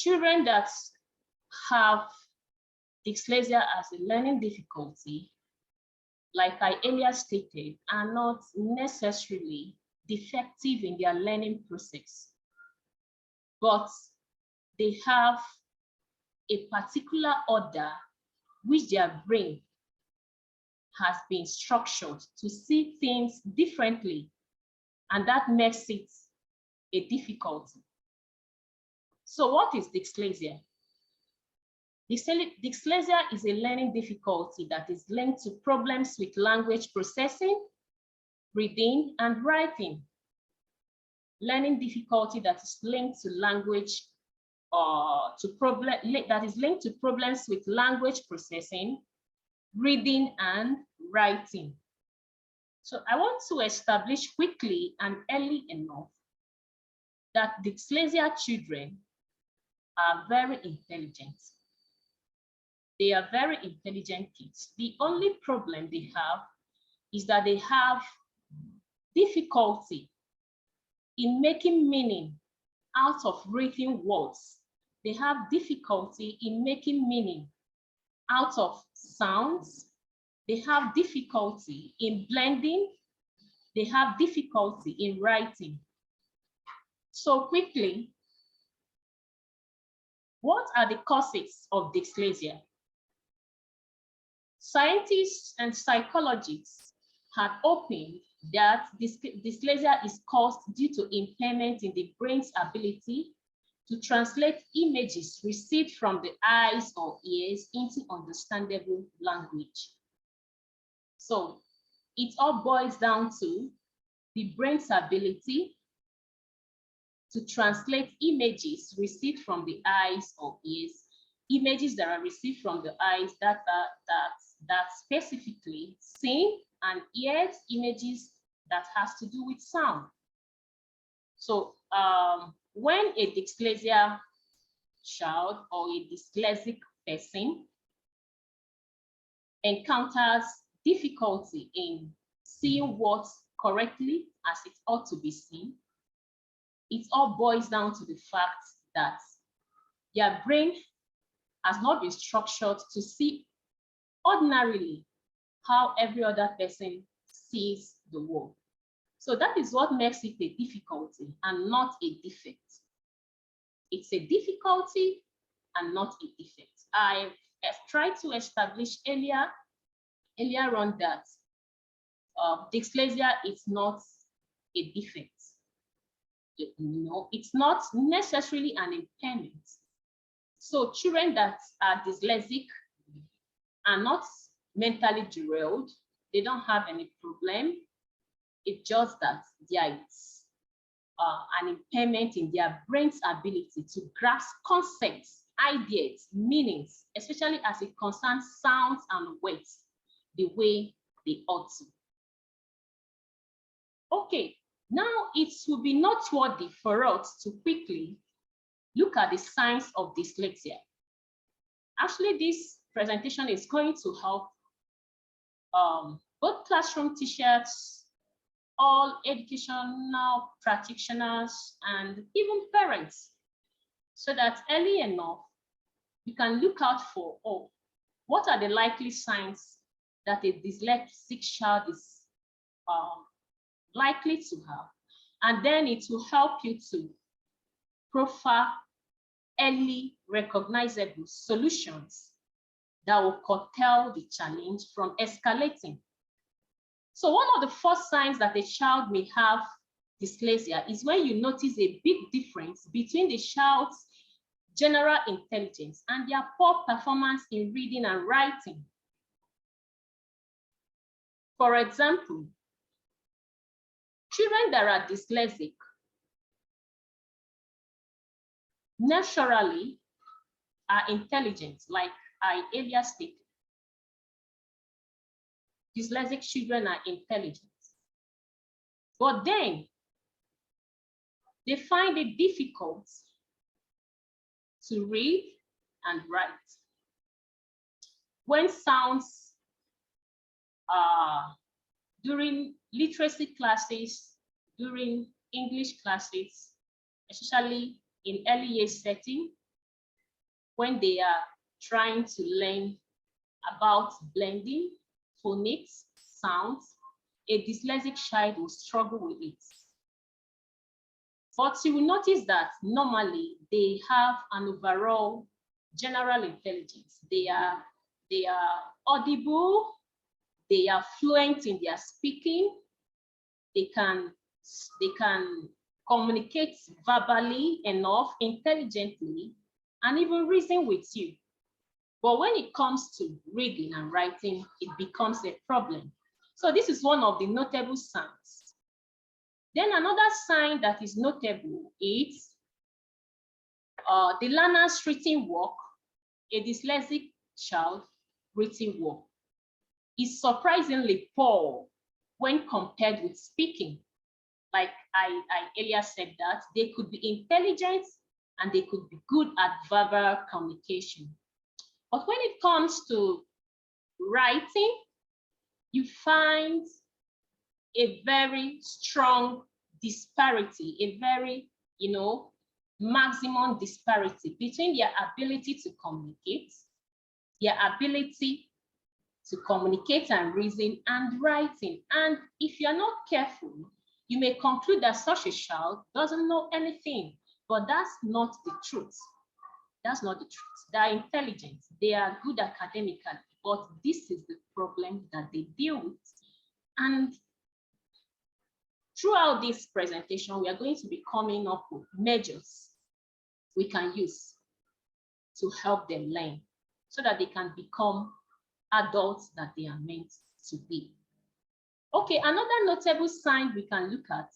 children that have dyslexia as a learning difficulty, like I earlier stated, are not necessarily defective in their learning process, but they have a particular order which their brain has been structured to see things differently, and that makes it a difficulty. So what is dyslexia? Dyslexia is a learning difficulty that is linked to problems with language processing, reading, and writing. Learning difficulty that is linked to language that is linked to problems with language processing, reading, and writing. So I want to establish quickly and early enough that dyslexia children are very intelligent. They are very intelligent kids. The only problem they have is that they have difficulty in making meaning out of written words. They have difficulty in making meaning out of sounds. They have difficulty in blending. They have difficulty in writing. So quickly, what are the causes of dyslexia? Scientists and psychologists had opened that dyslexia is caused due to impairment in the brain's ability to translate images received from the eyes or ears into understandable language. So it all boils down to the brain's ability to translate images received from the eyes or ears, images that are received from the eyes that specifically seen, and ears, images that has to do with sound. So when a dyslexia child or a dyslexic person encounters difficulty in seeing words correctly as it ought to be seen, it all boils down to the fact that their brain has not been structured to see ordinarily how every other person sees the world. So that is what makes it a difficulty and not a defect. It's a difficulty and not a defect. I have tried to establish earlier on that dyslexia is not a defect. It's not necessarily an impairment. So children that are dyslexic are not mentally derailed. They don't have any problem. It's just that there is an impairment in their brain's ability to grasp concepts, ideas, meanings, especially as it concerns sounds and words, the way they ought to. Okay, now it will be noteworthy for us to quickly look at the signs of dyslexia. Actually, this presentation is going to help both classroom teachers, all educational practitioners, and even parents, so that early enough you can look out for, what are the likely signs that a dyslexic child is likely to have, and then it will help you to profile early recognizable solutions that will curtail the challenge from escalating. So one of the first signs that a child may have dyslexia is when you notice a big difference between the child's general intelligence and their poor performance in reading and writing. For example, children that are dyslexic naturally are intelligent, like I earlier stated. Dyslexic children are intelligent, but then they find it difficult to read and write. When sounds during literacy classes, during English classes, especially in early years setting, when they are trying to learn about blending, phonics, sounds, a dyslexic child will struggle with it. But you will notice that normally they have an overall general intelligence. They are audible, they are fluent in their speaking, they can communicate verbally enough, intelligently, and even reason with you. But when it comes to reading and writing, it becomes a problem. So this is one of the notable signs. Then another sign that is notable is the learner's written work, a dyslexic child written work, is surprisingly poor when compared with speaking. Like I earlier said, that they could be intelligent and they could be good at verbal communication. But when it comes to writing, you find a very strong disparity, a very, maximum disparity between their ability to communicate, their ability to communicate and reason, and writing. And if you're not careful, you may conclude that such a child doesn't know anything, but that's not the truth. That's not the truth. They are intelligent, they are good academically, but this is the problem that they deal with. And throughout this presentation, we are going to be coming up with measures we can use to help them learn so that they can become adults that they are meant to be. Okay, another notable sign we can look at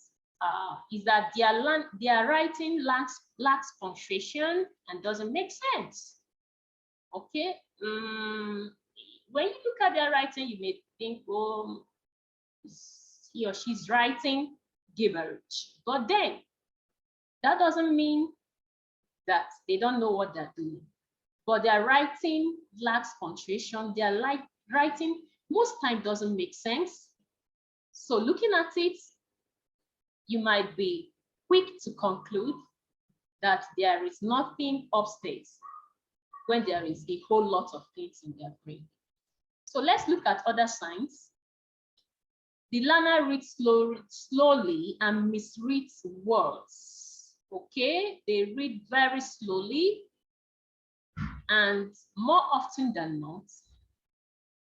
is that their writing lacks punctuation and doesn't make sense. Okay, when you look at their writing, you may think, oh, he or she's writing gibberish. But then that doesn't mean that they don't know what they're doing. But their writing lacks punctuation. Their writing most time doesn't make sense. So looking at it, you might be quick to conclude that there is nothing upstairs when there is a whole lot of things in their brain. So let's look at other signs. The learner reads slowly and misreads words. Okay, they read very slowly, and more often than not,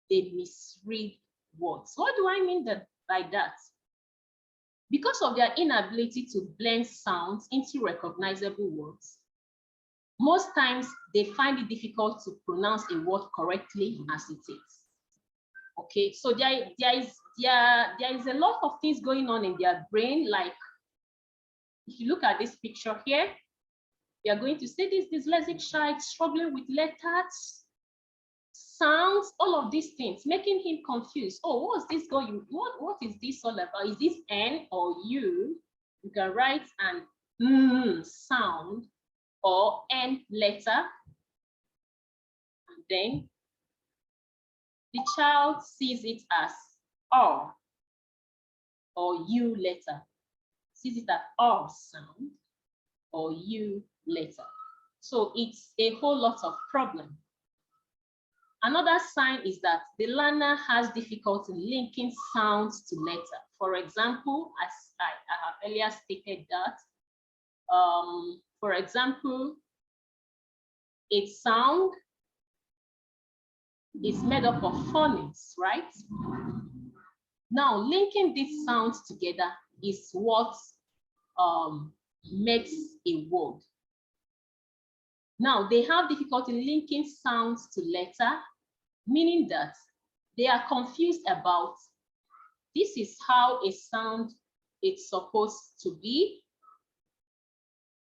they misread words. What do I mean by that? Because of their inability to blend sounds into recognizable words, most times they find it difficult to pronounce a word correctly as it is. Okay, so there is a lot of things going on in their brain. Like if you look at this picture here, we are going to see this dyslexic child struggling with letters, sounds, all of these things, making him confused. Oh, what's this going? What is this all about? Is this N or U? You can write an sound or N letter, and then the child sees it as R or U letter, sees it as R sound or U letter. So it's a whole lot of problem. Another sign is that the learner has difficulty linking sounds to letter. For example, as I have earlier stated that, for example, a sound is made up of phonemes, right? Now, linking these sounds together is what makes a word. Now, they have difficulty linking sounds to letter, meaning that they are confused about this is how a sound is supposed to be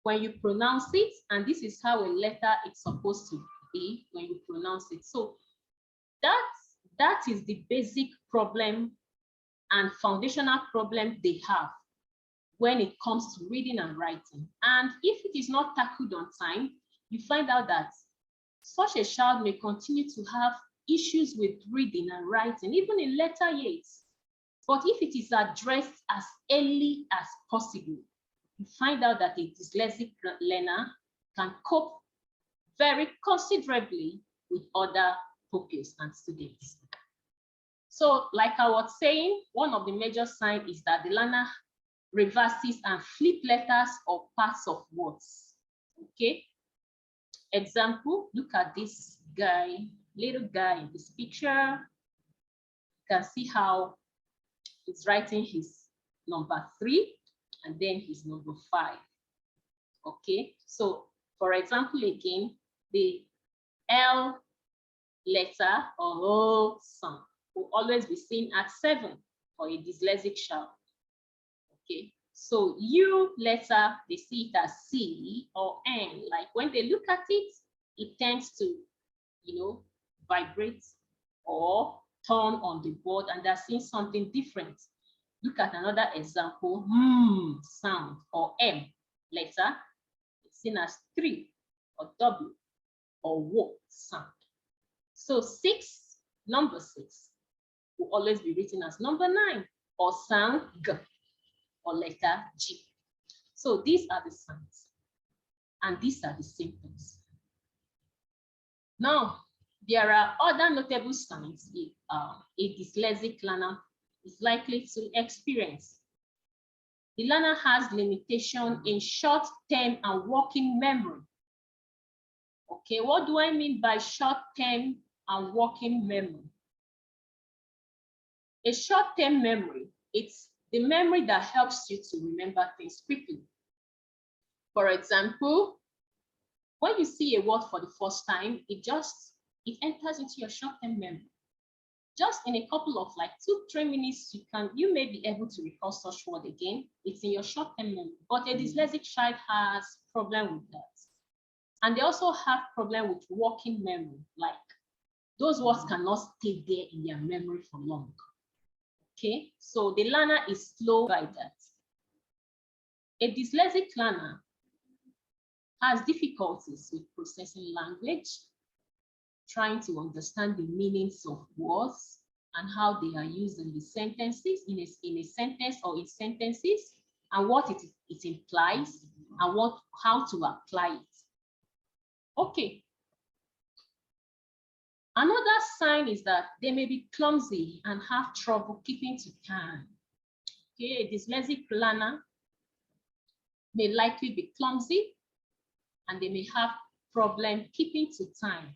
when you pronounce it, and this is how a letter is supposed to be when you pronounce it. So that is the basic problem and foundational problem they have when it comes to reading and writing. And if it is not tackled on time, you find out that such a child may continue to have issues with reading and writing, even in later years. But if it is addressed as early as possible, you find out that a dyslexic learner can cope vary considerably with other pupils and students. So like I was saying, one of the major signs is that the learner reverses and flip letters or parts of words. Okay. Example, look at this guy, little guy in this picture. You can see how he's writing his number 3 and then his number 5. Okay, so for example, again, the L letter or O sound will always be seen at 7 for a dyslexic child. Okay, so U letter, they see it as C or N. Like when they look at it, it tends to, vibrate or turn on the board and they're seeing something different. Look at another example, sound or M letter, it's seen as 3 or W or W sound. So number 6 will always be written as number 9 or sound G or letter G. So these are the signs and these are the symptoms. Now, there are other notable signs a dyslexic learner is likely to experience. The learner has limitation in short-term and working memory. Okay, what do I mean by short-term and working memory? A short-term memory, it's the memory that helps you to remember things quickly. For example, when you see a word for the first time, it enters into your short-term memory. Just in a couple of 2-3 minutes, you may be able to recall such word again. It's in your short-term memory. But a dyslexic child has problem with that. And they also have problem with working memory. Like those words cannot stay there in their memory for long. Okay, so the learner is slow by that. A dyslexic learner has difficulties with processing language, trying to understand the meanings of words and how they are used in the sentences, in a sentence or in sentences, and what it implies and how to apply it. Okay. Another sign is that they may be clumsy and have trouble keeping to time. Okay, a dyslexic learner may likely be clumsy and they may have problem keeping to time.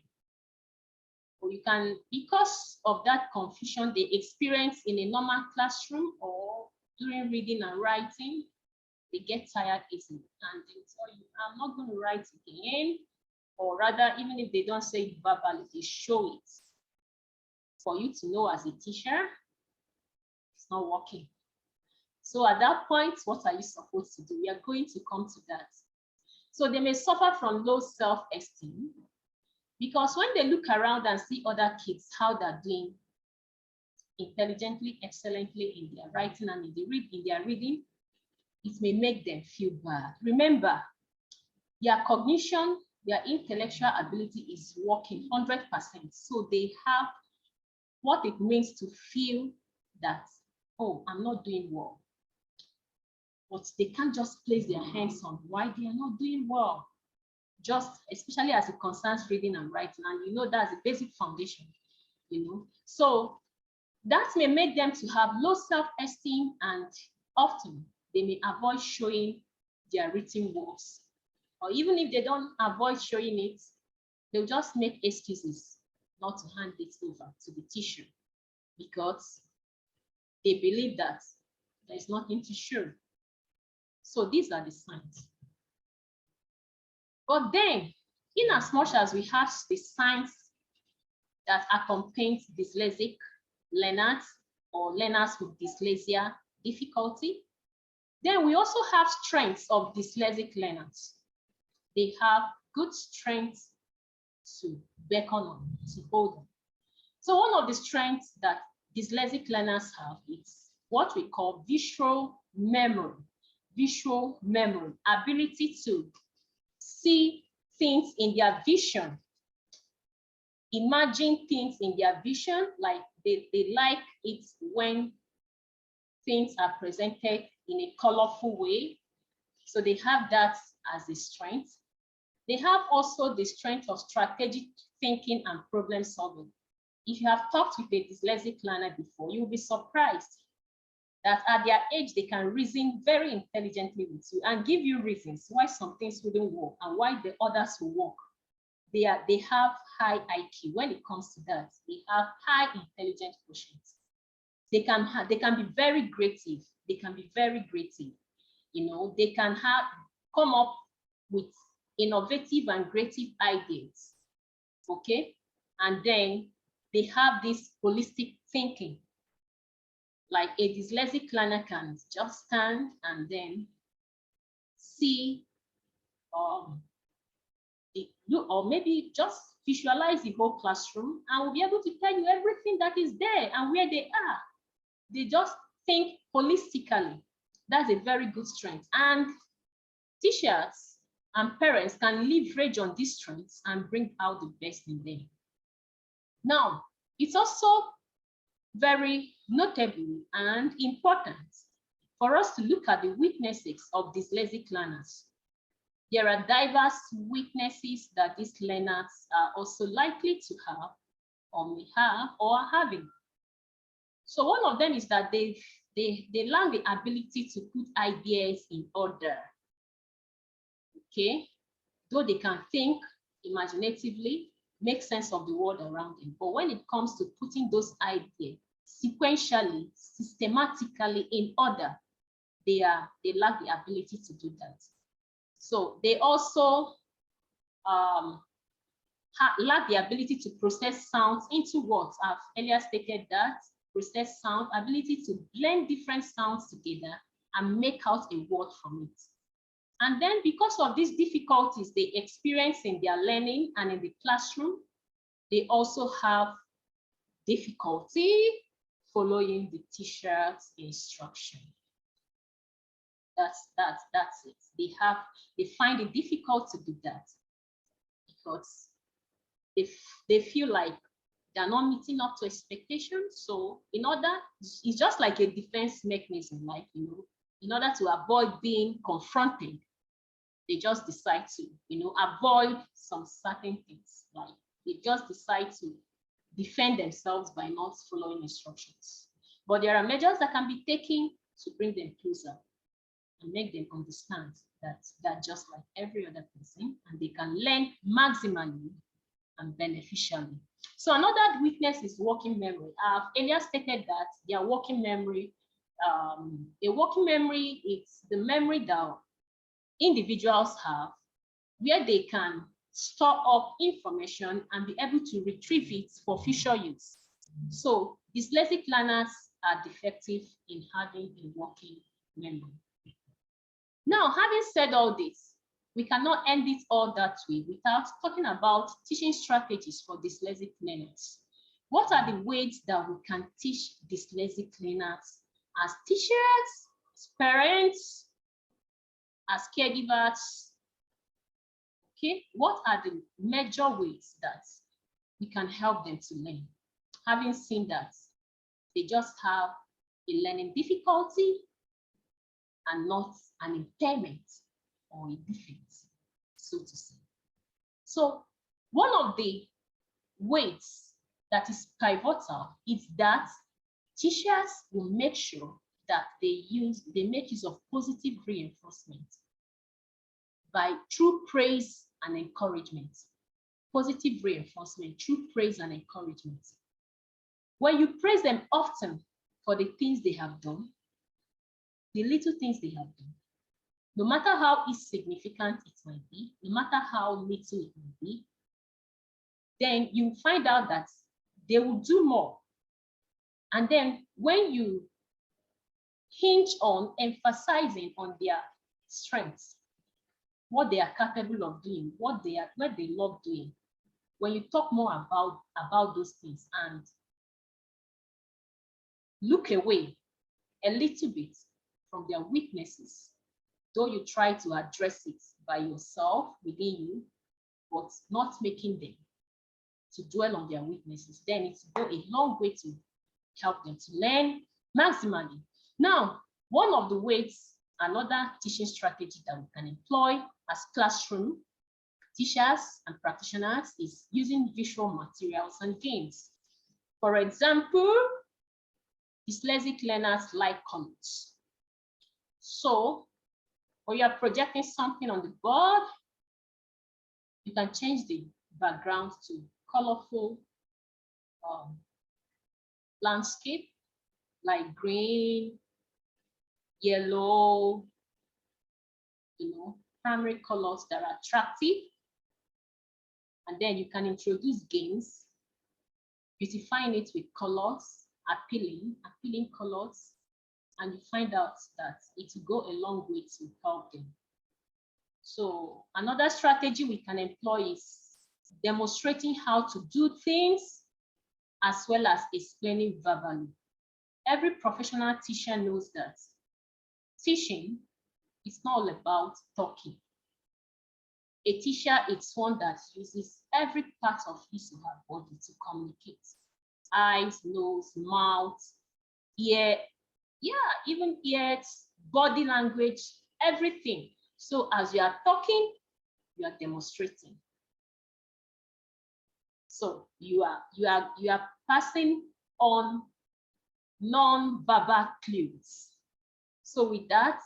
Or you can, because of that confusion they experience in a normal classroom or during reading and writing, they get tired easily and they tell you, I'm not going to write again. Or rather, even if they don't say it verbally, they show it. For you to know as a teacher, it's not working. So at that point, what are you supposed to do? We are going to come to that. So they may suffer from low self-esteem because when they look around and see other kids, how they're doing intelligently, excellently in their writing and in their reading, it may make them feel bad. Remember, their cognition, their intellectual ability is working 100%. So they have what it means to feel that, oh, I'm not doing well. But they can't just place their hands on why they are not doing well. Just especially as it concerns reading and writing, and that's the basic foundation, So that may make them to have low self-esteem, and often they may avoid showing their written works. Or even if they don't avoid showing it, they'll just make excuses not to hand it over to the teacher because they believe that there's nothing to show. So these are the signs. But then, in as much as we have the signs that accompany dyslexic learners or learners with dyslexia difficulty, then we also have strengths of dyslexic learners. They have good strengths to beckon on, to hold on. So one of the strengths that dyslexic learners have is what we call visual memory. Visual memory, ability to see things in their vision, imagine things in their vision, like they like it when things are presented in a colorful way. So they have that as a strength. They have also the strength of strategic thinking and problem solving. If you have talked with a dyslexic learner before, you'll be surprised that at their age, they can reason very intelligently with you and give you reasons why some things wouldn't work and why the others will work. They have high IQ. When it comes to that, they have high intelligence quotient. They can be very creative. They can be very creative. You know, they can come up with innovative and creative ideas. Okay, and then they have this holistic thinking. Like a dyslexic learner can just stand and then see, or maybe just visualize the whole classroom and will be able to tell you everything that is there and where they are. They just think holistically. That's a very good strength. And teachers and parents can leverage on these strengths and bring out the best in them. Now, it's also very notable and important for us to look at the weaknesses of dyslexic learners. There are diverse weaknesses that these learners are also likely to have or may have or are having. So one of them is that they lack the ability to put ideas in order. Okay, though they can think imaginatively, make sense of the world around them, but when it comes to putting those ideas sequentially, systematically in order, they lack the ability to do that. So they also lack the ability to process sounds into words. I've earlier stated that. Process sound, ability to blend different sounds together and make out a word from it. And then because of these difficulties they experience in their learning and in the classroom, they also have difficulty following the teacher's instruction. That's it. They find it difficult to do that because if they feel like they're not meeting up to expectations. So it's just like a defense mechanism, like, you know, in order to avoid being confronted, they just decide to, you know, avoid some certain things. Like they just decide to defend themselves by not following instructions. But there are measures that can be taken to bring them closer and make them understand that they're just like every other person and they can learn maximally and beneficially. So another weakness is working memory. I've earlier stated that their working memory, a working memory is the memory that individuals have where they can store up information and be able to retrieve it for future use. So dyslexic learners are defective in having a working memory. Now, having said all this, we cannot end it all that way without talking about teaching strategies for dyslexic learners. What are the ways that we can teach dyslexic learners as teachers, as parents, as caregivers? Okay, what are the major ways that we can help them to learn? Having seen that they just have a learning difficulty and not an impairment or a defect, so to say. So one of the ways that is pivotal is that teachers will make sure that they make use of positive reinforcement through praise and encouragement. Positive reinforcement through praise and encouragement. When you praise them often for the things they have done, the little things they have done, no matter how insignificant it might be, no matter how little it might be, then you find out that they will do more. And then when you hinge on emphasizing on their strengths, what they are capable of doing, what they love doing, when you talk more about those things and look away a little bit from their weaknesses, though you try to address it by yourself within you, but not making them to dwell on their weaknesses, then it's go a long way to help them to learn maximally. Now, one of the ways, another teaching strategy that we can employ as classroom teachers and practitioners is using visual materials and games. For example, dyslexic learners like colors. So when you are projecting something on the board, you can change the background to colorful landscape like green, yellow, primary colors that are attractive. And then you can introduce games, beautifying it with colors, appealing colors, and you find out that it will go a long way to help them. So another strategy we can employ is demonstrating how to do things as well as explaining verbally. Every professional teacher knows that teaching is not all about talking. A teacher is one that uses every part of his or her body to communicate. Eyes, nose, mouth, ear, even ears, body language, everything. So as you are talking, you are demonstrating. So you are passing on non-verbal clues. So with that,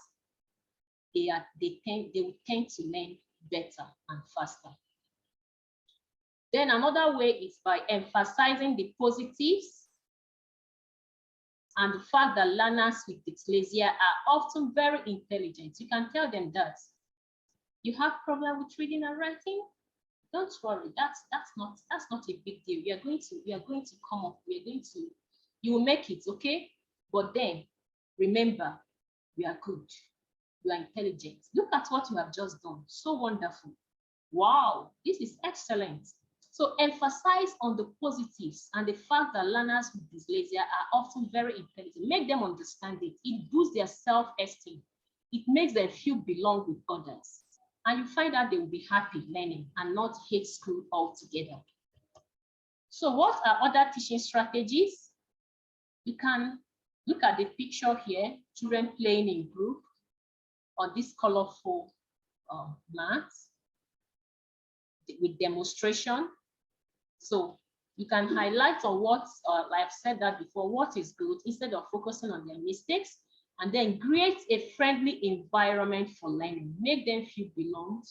they will tend to learn better and faster. Then another way is by emphasizing the positives and the fact that learners with dyslexia are often very intelligent. You can tell them that you have problem with reading and writing. Don't worry, that's not a big deal. We are going to come up. You will make it, okay? But then remember, we are good. You are intelligent. Look at what you have just done. So wonderful. Wow, this is excellent. So emphasize on the positives and the fact that learners with dyslexia are often very intelligent. Make them understand it. It boosts their self-esteem. It makes them feel belong with others. And you find out they will be happy learning and not hate school altogether. So what are other teaching strategies? You can look at the picture here, children playing in group on this colorful mat with demonstration. So you can highlight on what, like I've said that before, what is good instead of focusing on their mistakes, and then create a friendly environment for learning. Make them feel belonged,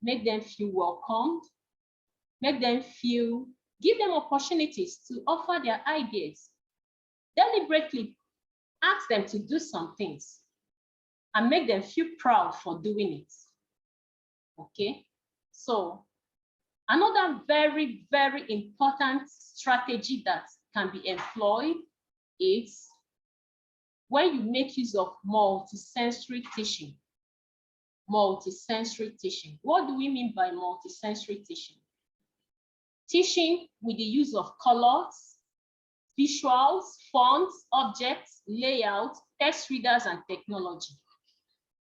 make them feel welcomed, make them feel, give them opportunities to offer their ideas. Deliberately ask them to do some things and make them feel proud for doing it. Okay, so another very, very important strategy that can be employed is when you make use of multisensory teaching. Multisensory teaching. What do we mean by multisensory teaching? Teaching with the use of colors, visuals, fonts, objects, layout, text readers, and technology.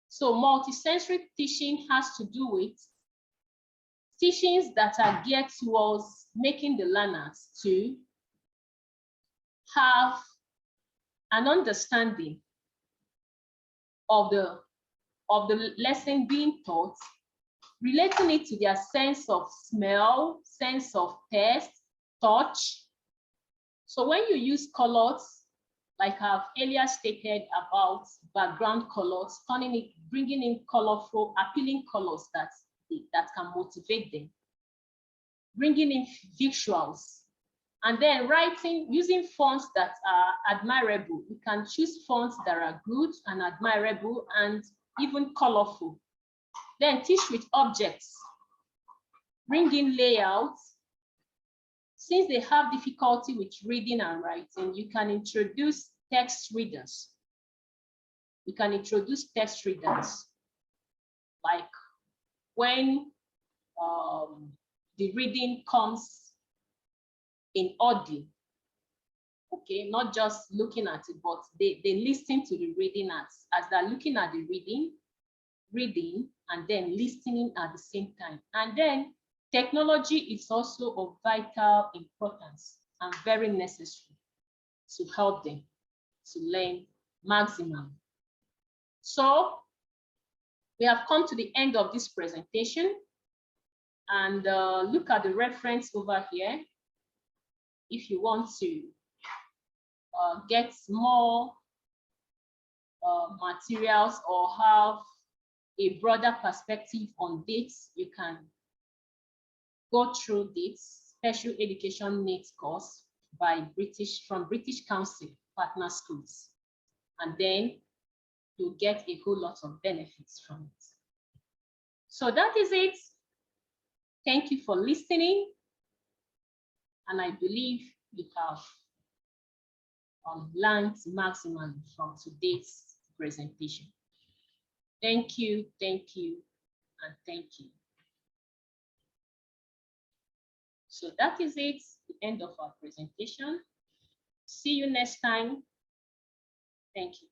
So multisensory teaching has to do with teachings that are geared towards making the learners to have an understanding of the lesson being taught, relating it to their sense of smell, sense of taste, touch. So when you use colors, like I've earlier stated about background colors, bringing in colorful, appealing colors that can motivate them, bringing in visuals, and then writing, using fonts that are admirable. You can choose fonts that are good and admirable and even colorful. Then teach with objects, bring in layouts. Since they have difficulty with reading and writing, you can introduce text readers. You can introduce text readers, like when the reading comes in audio, okay, not just looking at it, but they listen to the reading as they're looking at the reading, and then listening at the same time. And then technology is also of vital importance and very necessary to help them to learn maximally. So we have come to the end of this presentation. And look at the reference over here. If you want to get more materials or have a broader perspective on dates, you can go through this special education needs course by British Council Partner Schools. And then you get a whole lot of benefits from it. So that is it. Thank you for listening. And I believe you have learned maximally from today's presentation. Thank you, and thank you. So that is it, the end of our presentation. See you next time. Thank you.